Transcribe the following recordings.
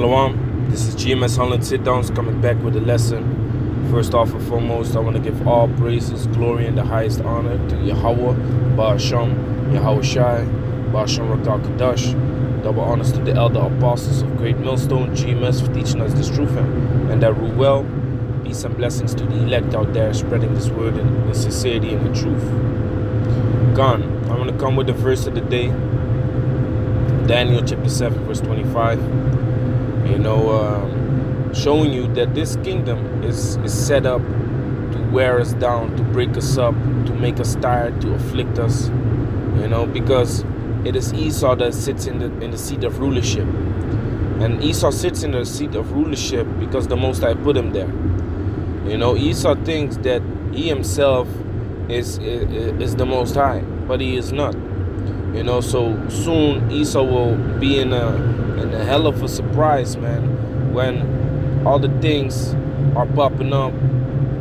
Shalom, this is GMS Holland Sit Downs coming back with a lesson. First off and foremost, I want to give all praises, glory, and the highest honor to Yahweh, Ba'asham, Yahweh Shai, Ba'asham Rakal Kadash. Double honors to the elder apostles of Great Millstone, GMS, for teaching us this truth and that rule well. Peace and blessings to the elect out there spreading this word in sincerity and the truth. Gone. I'm going to come with the verse of the day. Daniel chapter 7 verse 25. Showing you that this kingdom is set up to wear us down, to break us up, to make us tired, to afflict us, because it is Esau that sits in the seat of rulership. And Esau sits in the seat of rulership because the Most High put him there. Esau thinks that he himself is the Most High, but he is not. So soon Esau will be in a hell of a surprise, man, when all the things are popping up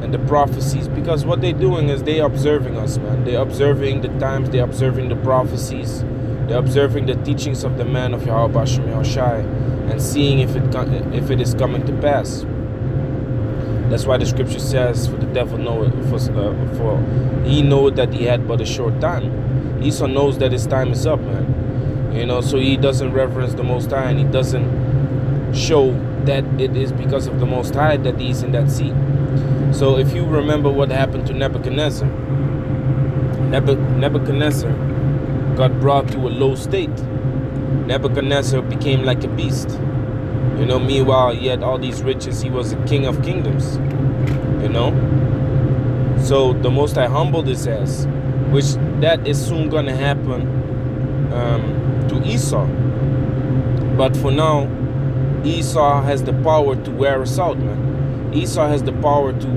and the prophecies, because what they're doing is they're observing us, man. They're observing the times, they're observing the prophecies, they're observing the teachings of the man of Yahweh Ba'asham Yahweh Shai, and seeing if it is coming to pass. That's why the scripture says, for the devil for he know that he had but a short time. Esau knows that his time is up, man. So he doesn't reverence the Most High, and he doesn't show that it is because of the Most High that he's in that seat. So if you remember what happened to Nebuchadnezzar, Nebuchadnezzar got brought to a low state. Nebuchadnezzar became like a beast. Meanwhile, he had all these riches. He was a king of kingdoms. So the Most High humbled his ass, which that is soon going to happen to Esau. But for now, Esau has the power to wear us out, man. Esau has the power to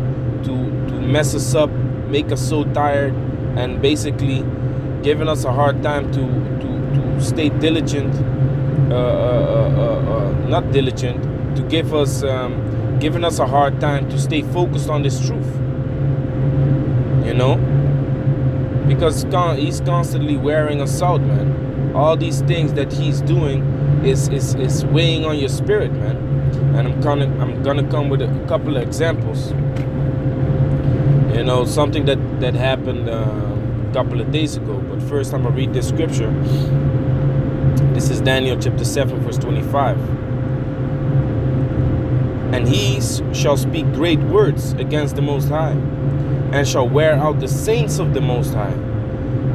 mess us up, make us so tired, and basically giving us a hard time to stay diligent, not diligent, to give us, giving us a hard time to stay focused on this truth. Because he's constantly wearing us out, man. All these things that he's doing is weighing on your spirit, man. And I'm gonna come with a couple of examples. Something that happened a couple of days ago. But first, I'm gonna read this scripture. This is Daniel chapter 7 verse 25. And he shall speak great words against the Most High, and shall wear out the saints of the Most High,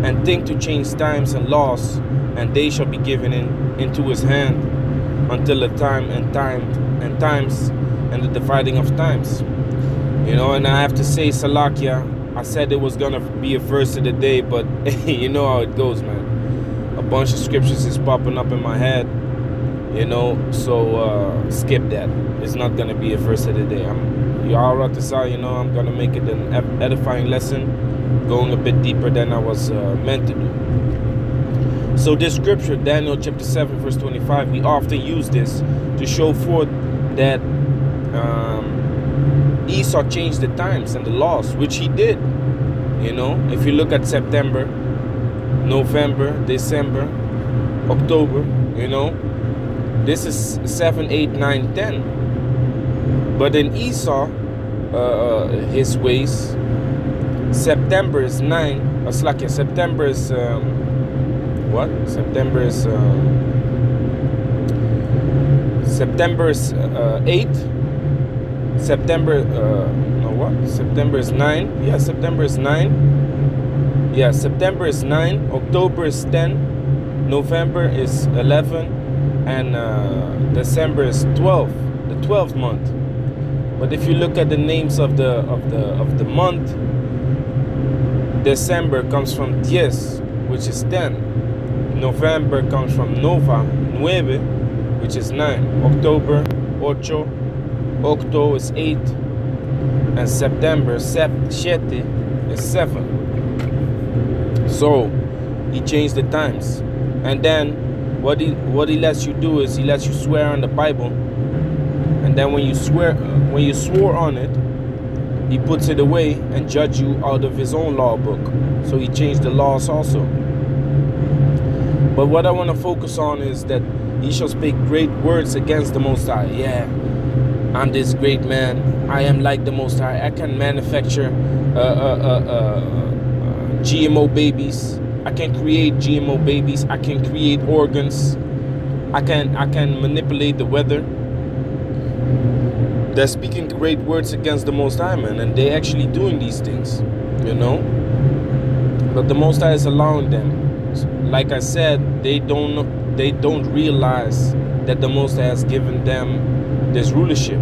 and think to change times and laws, and they shall be given into his hand until the time and times and the dividing of times. And I have to say, Salakia, I said it was gonna be a verse of the day, but you know how it goes, man. A bunch of scriptures is popping up in my head, so skip that. It's not gonna be a verse of the day. I'm gonna make it an edifying lesson, going a bit deeper than I was meant to do. So this scripture, Daniel chapter 7 verse 25, we often use this to show forth that Esau changed the times and the laws, which he did. If you look at September, November, December, October, this is 7, 8, 9, 10. But in Esau, his ways, September is 9. September is what? September is 8. September September is 9. Yeah, September is 9. Yeah, September is 9. October is 10. November is 11, and December is 12. The 12th month. But if you look at the names of the month, December comes from diez, which is 10. November comes from nova, nueve, which is 9. October, ocho. Octo is 8. And September, siete, is 7. So he changed the times. And then what he lets you do is he lets you swear on the Bible. And then when you swore on it, he puts it away and judge you out of his own law book. So he changed the laws also. But what I want to focus on is that He shall speak great words against the Most High. Yeah, I'm this great man. I am like the Most High. I can manufacture GMO babies. I can create GMO babies. I can create organs. I can manipulate the weather. They're speaking great words against the Most High, man, and they're actually doing these things, you know. But the Most High is allowing them. Like I said, they don't realize that the Most High has given them this rulership,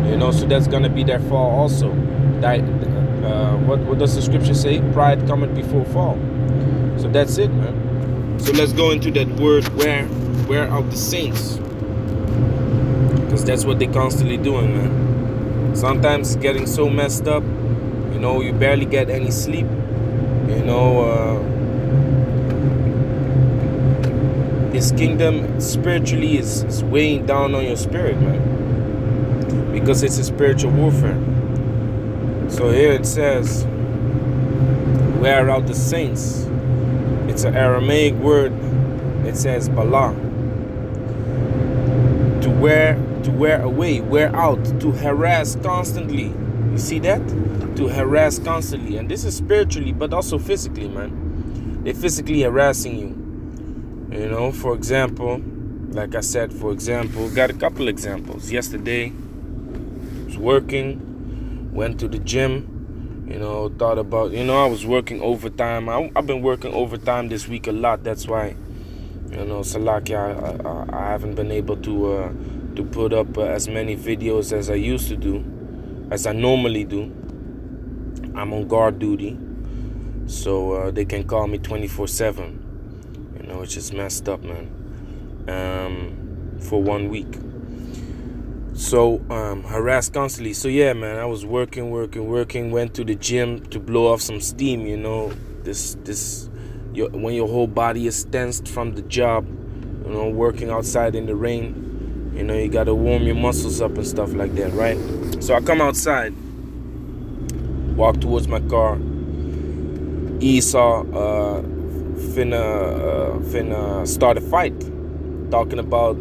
you know. So that's gonna be their fall also. That what does the scripture say? Pride cometh before fall. So that's it, man. So let's go into that word where are the saints? Because that's what they're constantly doing, man. Sometimes getting so messed up, you know, you barely get any sleep, you know. His kingdom spiritually is weighing down on your spirit, man, because it's a spiritual warfare. So here it says, where are the saints? It's an Aramaic word. It says bala. To wear away, wear out, to harass constantly. You see that? To harass constantly. And this is spiritually, but also physically, man. They're physically harassing you. You know, for example, like I said, for example, got a couple examples. Yesterday, I was working, went to the gym, you know, thought about, you know, I was working overtime. I've been working overtime this week a lot. That's why, you know, Salakia, I haven't been able to put up as many videos as I used to do, as I normally do. I'm on guard duty, so they can call me 24/7. You know, which is messed up, man. For 1 week. So harassed constantly. So yeah, man, I was working. Went to the gym to blow off some steam. You know, when your whole body is tensed from the job, you know, working outside in the rain, you know, you gotta warm your muscles up and stuff like that, right? So I come outside, walk towards my car. Esau finna start a fight, talking about,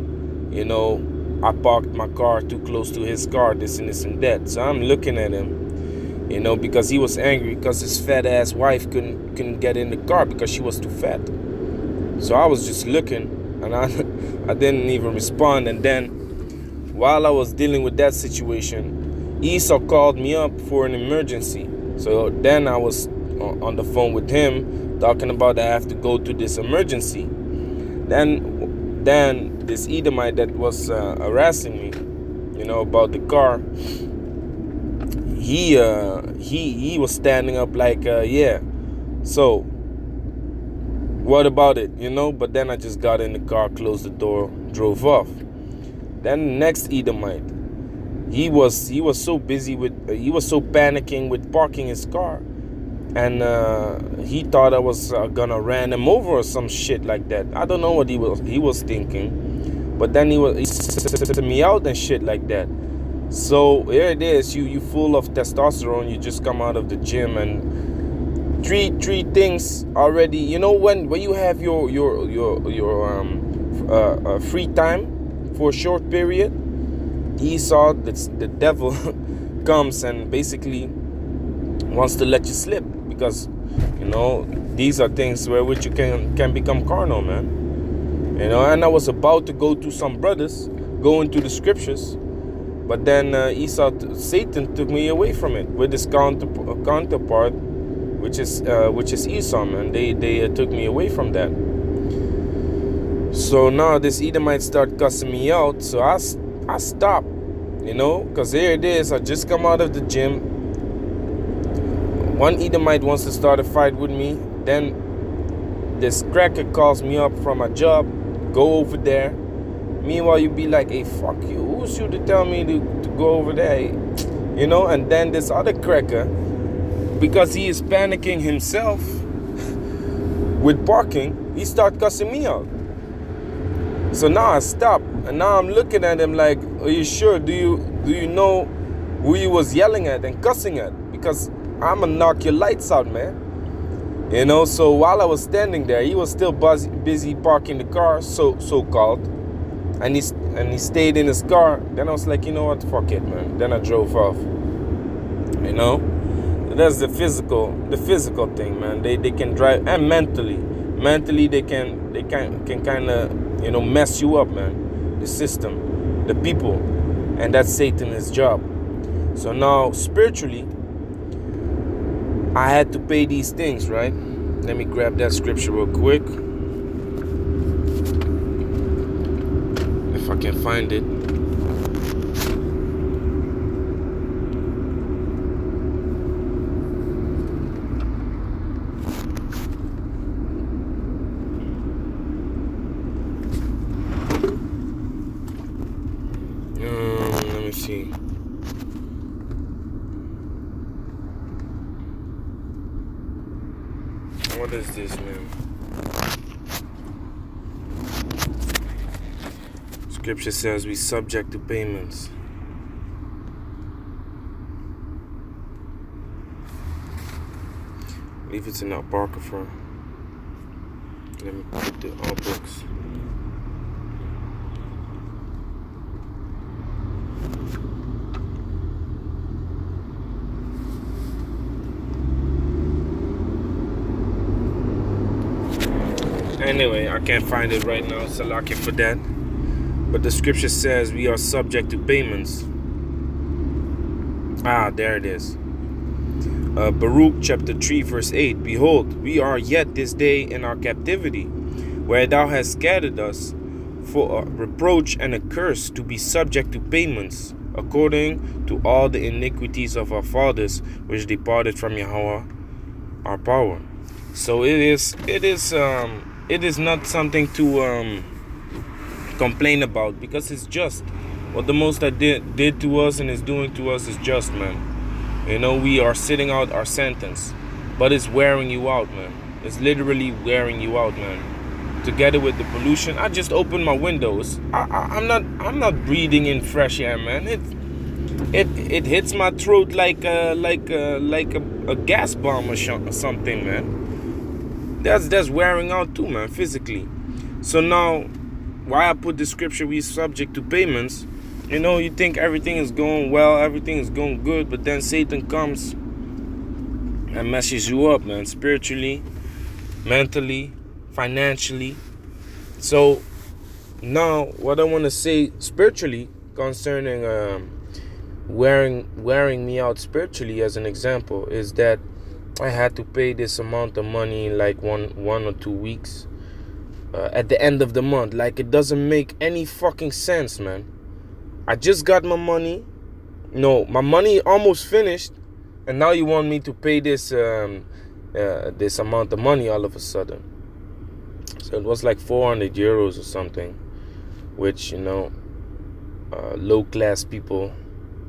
you know, I parked my car too close to his car, this and that. So I'm looking at him, you know, because he was angry because his fat ass wife couldn't get in the car because she was too fat. So I was just looking, and I didn't even respond. And then while I was dealing with that situation, Esau called me up for an emergency. So then I was on the phone with him, talking about I have to go to this emergency. Then this Edomite that was harassing me, you know, about the car, he was standing up like, yeah, so what about it, you know? But then I just got in the car, closed the door, drove off. Then the next Edomite, he was so busy with, he was so panicking with parking his car. And he thought I was gonna ran him over or some shit like that. I don't know what he was thinking, but then he said me out and shit like that. So here it is, you full of testosterone. You just come out of the gym and three things already. You know, when you have your free time for a short period, Esau, the devil, comes and basically wants to let you slip. Because, you know, these are things where which you can become carnal, man. You know, and I was about to go to some brothers, go into the scriptures, but then Satan took me away from it with his counterpart, which is Esau, man. They took me away from that. So now this Edomite start cussing me out, so I stopped, you know, because here it is. I just come out of the gym. One Edomite wants to start a fight with me. Then this cracker calls me up from a job. Go over there. Meanwhile, you be like, hey, fuck you. Who's you to tell me to go over there? You know, and then this other cracker, because he is panicking himself with parking, he start cussing me out. So now I stop. And now I'm looking at him like, are you sure? Do you know who he was yelling at and cussing at? Because I'm gonna knock your lights out, man. You know, so while I was standing there, he was still busy parking the car, so-called. and he stayed in his car. Then I was like, you know what, fuck it, man. Then I drove off. You know, that's the physical thing, man. They can drive, and mentally they can kind of, you know, mess you up, man. The system, the people, and that's Satan's job. So now spiritually, I had to pay these things, right? Let me grab that scripture real quick, if I can find it. Let me see. What is this, man? Scripture says we subject to payments. I believe it's in the Apocrypha. Let me put the all books. Anyway, I can't find it right now, so lock it for that. But the scripture says we are subject to payments. Ah, there it is. Baruch chapter 3 verse 8. Behold, we are yet this day in our captivity, where thou hast scattered us for a reproach and a curse, to be subject to payments, according to all the iniquities of our fathers, which departed from Yahweh our power. So it is not something to complain about, because it's just. What the Most High did to us and is doing to us is just, man. You know, we are sitting out our sentence, but it's wearing you out, man. It's literally wearing you out, man. Together with the pollution, I just opened my windows. I'm not breathing in fresh air, man. It hits my throat like a gas bomb or something, man. That's wearing out too, man, physically. So now, why I put the scripture, we subject to payments. You know, you think everything is going well, everything is going good, but then Satan comes and messes you up, man, spiritually, mentally, financially. So now, what I want to say spiritually concerning wearing me out spiritually, as an example, is that I had to pay this amount of money in like one or 2 weeks at the end of the month. Like, it doesn't make any fucking sense, man. I just got my money. No, my money almost finished, and now you want me to pay this this amount of money all of a sudden. So it was like 400 euros or something, which, you know, low class people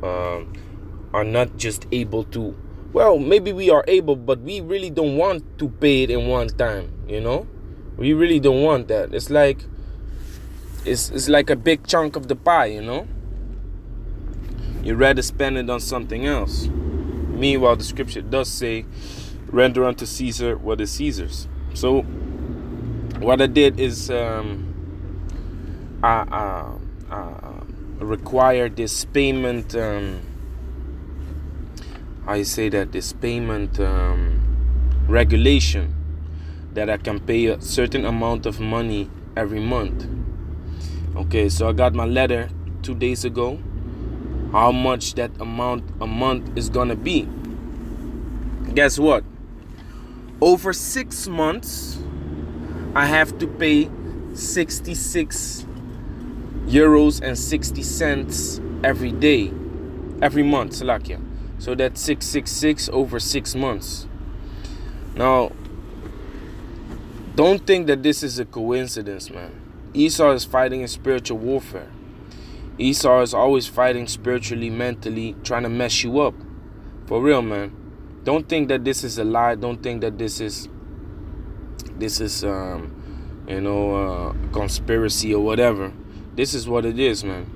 are not just able to. Well, maybe we are able, but we really don't want to pay it in one time, you know? We really don't want that. It's like a big chunk of the pie, you know? You'd rather spend it on something else. Meanwhile, the scripture does say, render unto Caesar what is Caesar's. So what I did is I required this payment, how you say that, this payment regulation, that I can pay a certain amount of money every month. Okay, so I got my letter 2 days ago, how much that amount a month is gonna be. Guess what? Over 6 months, I have to pay 66 euros and 60 cents every day, every month, Salakia. So that's 666 over 6 months. Now, don't think that this is a coincidence, man. Esau is fighting in spiritual warfare. Esau is always fighting spiritually, mentally, trying to mess you up. For real, man. Don't think that this is a lie. Don't think that this is conspiracy or whatever. This is what it is, man.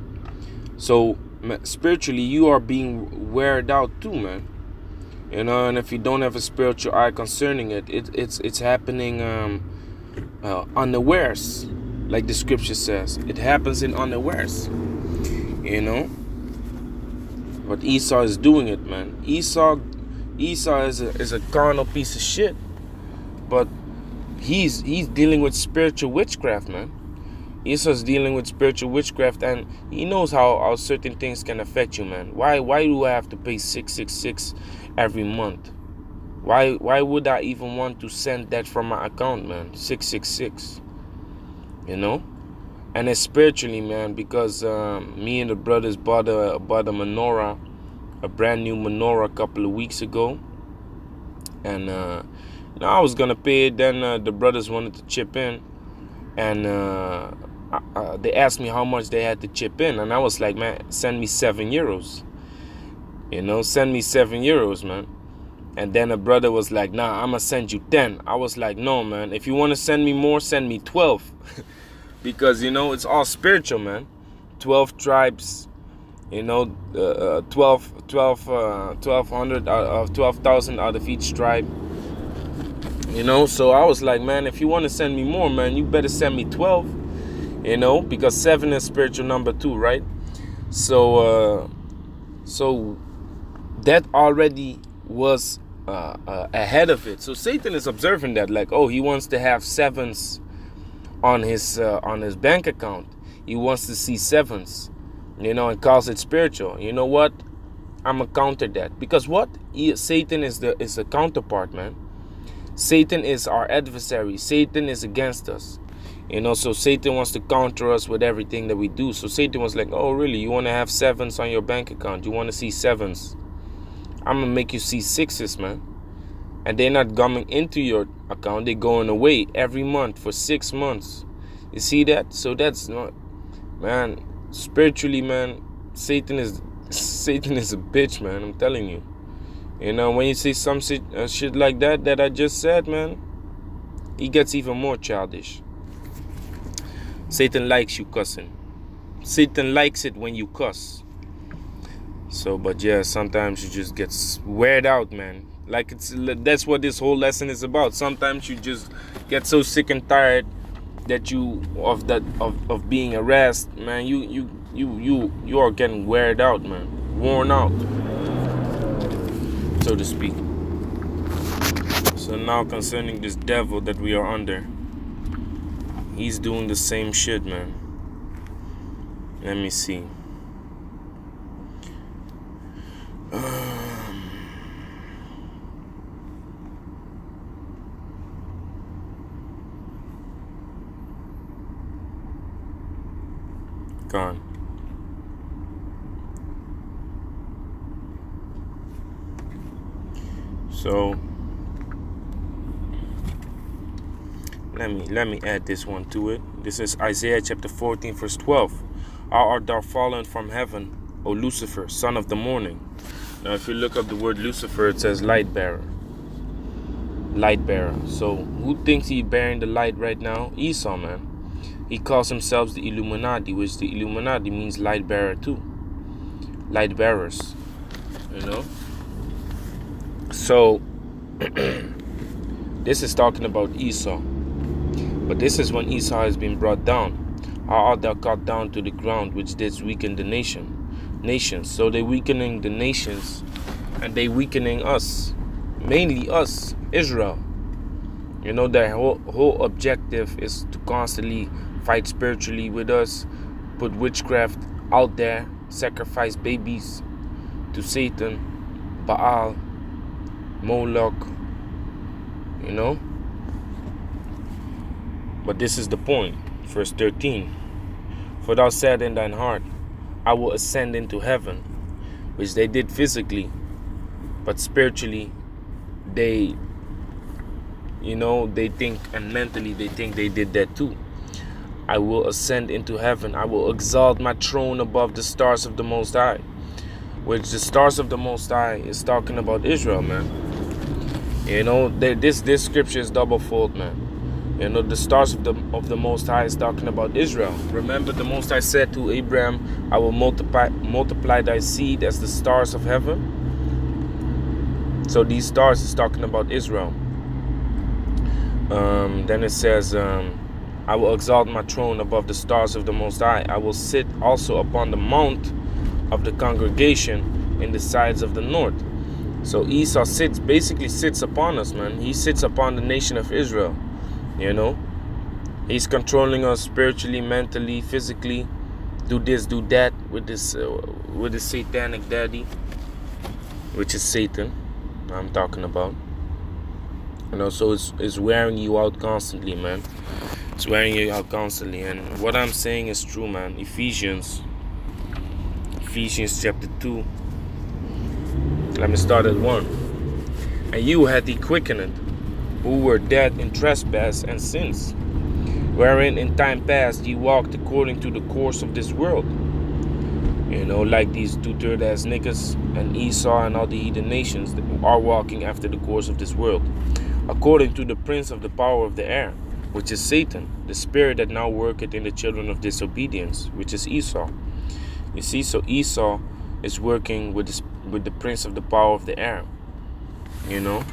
So spiritually, you are being weared out too, man. You know, and if you don't have a spiritual eye concerning it, it's happening unawares. like the scripture says. It happens in unawares, you know. But Esau is doing it, man. Esau is a carnal piece of shit, but he's dealing with spiritual witchcraft, man. Esau's dealing with spiritual witchcraft, and he knows how certain things can affect you, man. Why do I have to pay 666 every month? Why would I even want to send that from my account, man? 666, you know. And it's spiritually, man, because me and the brothers bought a menorah, a brand new menorah, a couple of weeks ago, and I was gonna pay it. Then the brothers wanted to chip in, and they asked me how much they had to chip in, and I was like, man, send me €7, you know, send me €7, man. And then a brother was like, nah, I'm gonna send you 10. I was like, no, man, if you want to send me more, send me 12. Because, you know, it's all spiritual, man. 12 tribes, you know, 12,000 out of each tribe, you know. So I was like, man, if you want to send me more, man, you better send me 12, you know, because 7 is spiritual number 2, right? So that already was ahead of it. So Satan is observing that, like, oh, he wants to have 7s on his bank account. He wants to see 7s, you know, and calls it spiritual. You know what? I'm gonna counter that, because what? Satan is the counterpart, man. Satan is our adversary. Satan is against us, you know. So Satan wants to counter us with everything that we do. So Satan was like, oh, really? You want to have 7s on your bank account? You want to see 7s? I'm gonna make you see 6s, man. And they're not coming into your account, they're going away every month for 6 months. You see that? So that's not, man, spiritually, man, Satan is a bitch, man. I'm telling you. You know, when you see some shit like that I just said, man, he gets even more childish. Satan likes you cussing. Satan likes it when you cuss. So, but yeah, sometimes you just get weird out, man. Like, that's what this whole lesson is about. Sometimes you just get so sick and tired that of being harassed, man. You are getting weird out, man, worn out, so to speak. So now concerning this devil that we are under, he's doing the same shit, man. Let me see. Gone. So let me add this one to it. This is Isaiah chapter 14 verse 12. How art thou fallen from heaven, O Lucifer, son of the morning? Now if you look up the word Lucifer, it says light bearer. Light bearer. So who thinks he's bearing the light right now? Esau, man. He calls himself the Illuminati, which the Illuminati means light bearer too. Light bearers, you know. So this is talking about Esau. But this is when Esau has been brought down. How art thou cut down to the ground, which didst weaken the nations? So they're weakening the nations, and they weakening us, mainly us, Israel. You know, their whole objective is to constantly fight spiritually with us, put witchcraft out there, sacrifice babies to Satan, Baal, Moloch, you know. But this is the point. Verse 13. For thou said in thine heart, I will ascend into heaven, which they did physically, but spiritually they, you know, they think, and mentally they think they did that too. I will ascend into heaven. I will exalt my throne above the stars of the Most High. Which the stars of the Most High is talking about Israel, man. You know, this scripture is double-fold, man. You know, the stars of the Most High is talking about Israel. Remember, the Most High said to Abraham, I will multiply thy seed as the stars of heaven. So these stars is talking about Israel. Then it says, I will exalt my throne above the stars of the Most High. I will sit also upon the mount of the congregation in the sides of the north. So Esau basically sits upon us, man. He sits upon the nation of Israel, you know. He's controlling us spiritually, mentally, physically. Do this, do that with this satanic daddy, which is Satan. I'm talking about. You know, so it's wearing you out constantly, man. It's wearing you out constantly. And what I'm saying is true, man. Ephesians chapter 2. Let me start at 1. And you had he quickened, who were dead in trespass and sins, wherein in time past ye walked according to the course of this world. You know, like these two-third ass niggas and Esau and all the heathen nations that are walking after the course of this world, according to the prince of the power of the air, which is Satan, the spirit that now worketh in the children of disobedience, which is Esau. You see, so Esau is working with the prince of the power of the air, you know,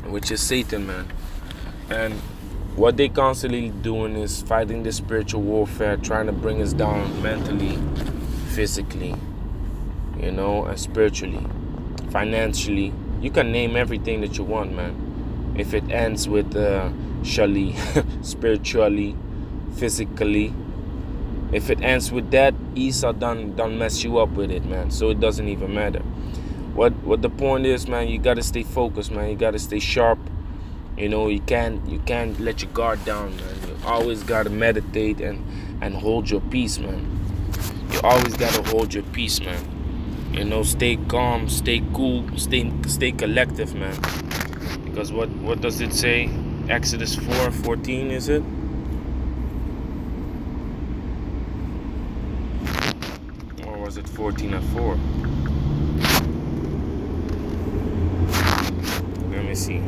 which is Satan, man. And what they constantly doing is fighting this spiritual warfare, trying to bring us down mentally, physically, you know, and spiritually, financially. You can name everything that you want, man. If it ends with shally, spiritually, physically, if it ends with that, Esau done mess you up with it, man. So it doesn't even matter. What the point is, man, you gotta stay focused, man. You gotta stay sharp. You know, you can't let your guard down, man. You always gotta meditate and hold your peace, man. You always gotta hold your peace, man. You know, stay calm, stay cool, stay collective, man. Because what does it say? Exodus 4:14, is it? Or was it 14:4? Let me see.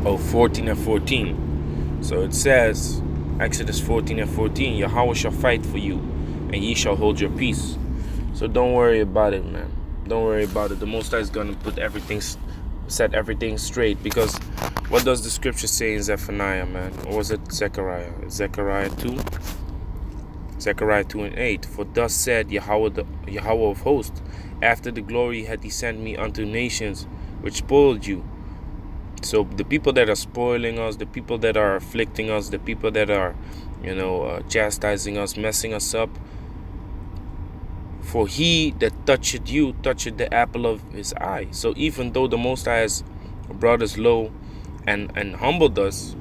Oh, 14:14. So it says, Exodus 14:14, Yahweh shall fight for you, and ye shall hold your peace. So don't worry about it, man. Don't worry about it. The Most High is gonna set everything straight. Because what does the scripture say in Zephaniah, man? Or was it Zechariah? Zechariah 2? Zechariah 2:8. For thus said Yahweh of hosts, after the glory had he sent me unto nations which spoiled you. So the people that are spoiling us, the people that are afflicting us, the people that are, you know, chastising us, messing us up. For he that toucheth you, toucheth the apple of his eye. So even though the Most High has brought us low and humbled us,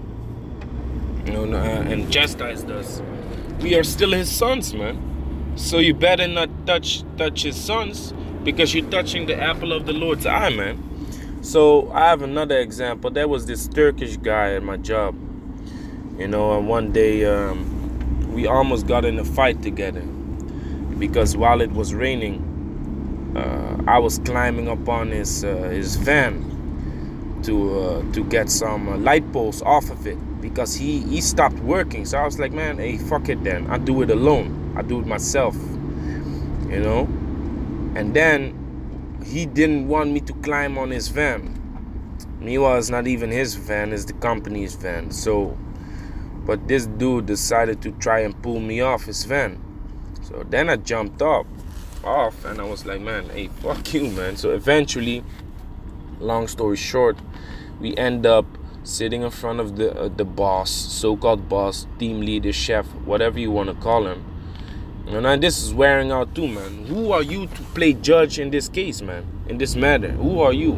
you know, and chastised us, we are still his sons, man. So you better not touch his sons, because you're touching the apple of the Lord's eye, man. So I have another example. There was this Turkish guy at my job, you know, and one day we almost got in a fight together, because while it was raining, I was climbing up on his van to get some light poles off of it, because he stopped working. So I was like, man, hey, fuck it then. I'll do it alone. I'll do it myself, you know. And then he didn't want me to climb on his van. Meanwhile, it's not even his van, it's the company's van. So, but this dude decided to try and pull me off his van. So then I jumped off, and I was like, man, hey, fuck you, man. So eventually, long story short, we end up sitting in front of the boss, so-called boss, team leader, chef, whatever you want to call him. And this is wearing out too, man. Who are you to play judge in this case, man? In this matter, who are you?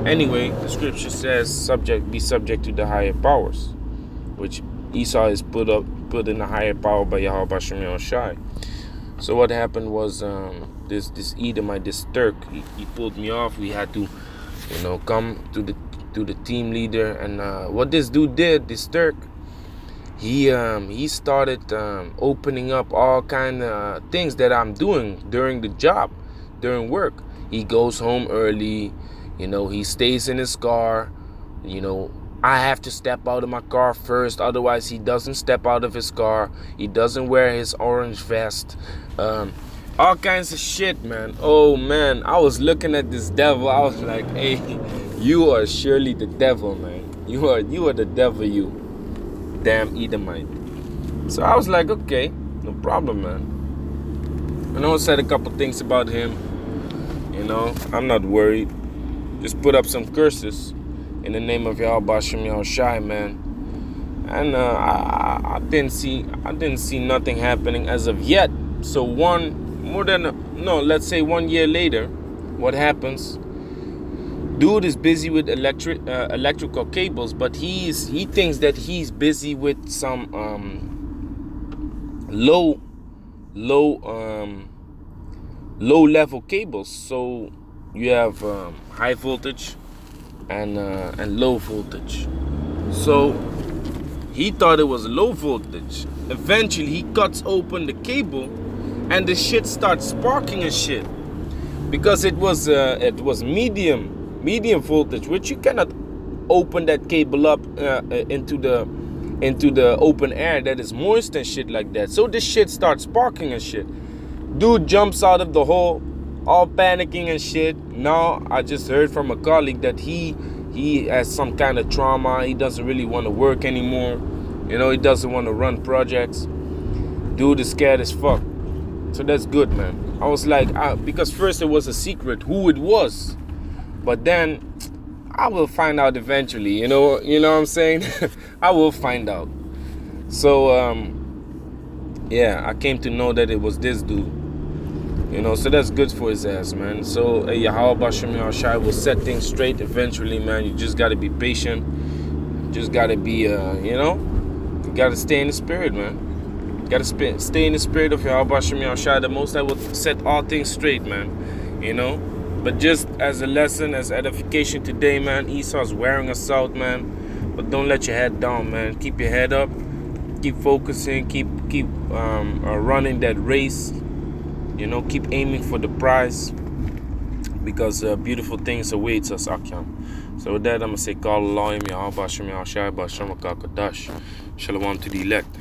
Anyway, the scripture says, be subject to the higher powers, which Esau is put in a higher power by Yahweh Bashem Yahushai. So what happened was, this Edomite, this Turk, he pulled me off. We had to, you know, come to the team leader, and what this dude did, this Turk, he started opening up all kind of things that I'm doing during the job, during work. He goes home early, you know, he stays in his car, you know, I have to step out of my car first, otherwise he doesn't step out of his car. He doesn't wear his orange vest. all kinds of shit, man. Oh man, I was looking at this devil. I was like, hey, you are surely the devil, man. You are the devil, you damn Edomite. So I was like, okay, no problem, man. And I said a couple things about him. You know, I'm not worried. Just put up some curses in the name of Yahweh Shem Yahushai, man. And I didn't see nothing happening as of yet. So let's say 1 year later, what happens? Dude is busy with electrical cables, but he thinks that he's busy with some low level cables. So you have high voltage and low voltage. So he thought it was low voltage. Eventually he cuts open the cable and the shit starts sparking and shit, because it was medium voltage, which you cannot open that cable up into the open air that is moist and shit like that. So this shit starts sparking and shit. Dude jumps out of the hole, all panicking and shit. Now I just heard from a colleague that he has some kind of trauma. He doesn't really want to work anymore. You know, he doesn't want to run projects. Dude is scared as fuck. So that's good, man. I was like, because first it was a secret who it was, but then I will find out eventually. You know what I'm saying? I will find out. So yeah, I came to know that it was this dude. You know, so that's good for his ass, man. So Yahweh Bashem Yahushai will set things straight eventually, man. You just gotta be patient. Just gotta be you gotta stay in the spirit, man. Gotta stay in the spirit of Yahweh Bashem Yahushai. The Most High will set all things straight, man. You know. But just as a lesson, as edification today, man, Esau's wearing us out, man. But don't let your head down, man. Keep your head up. Keep focusing. Keep running that race. You know, keep aiming for the prize, because beautiful things awaits us, Akyam. So with that, I'm going to say, Call Elohim, Yahweh Bashem Yahushai, Bashem Akakadash. Shalom to the elect.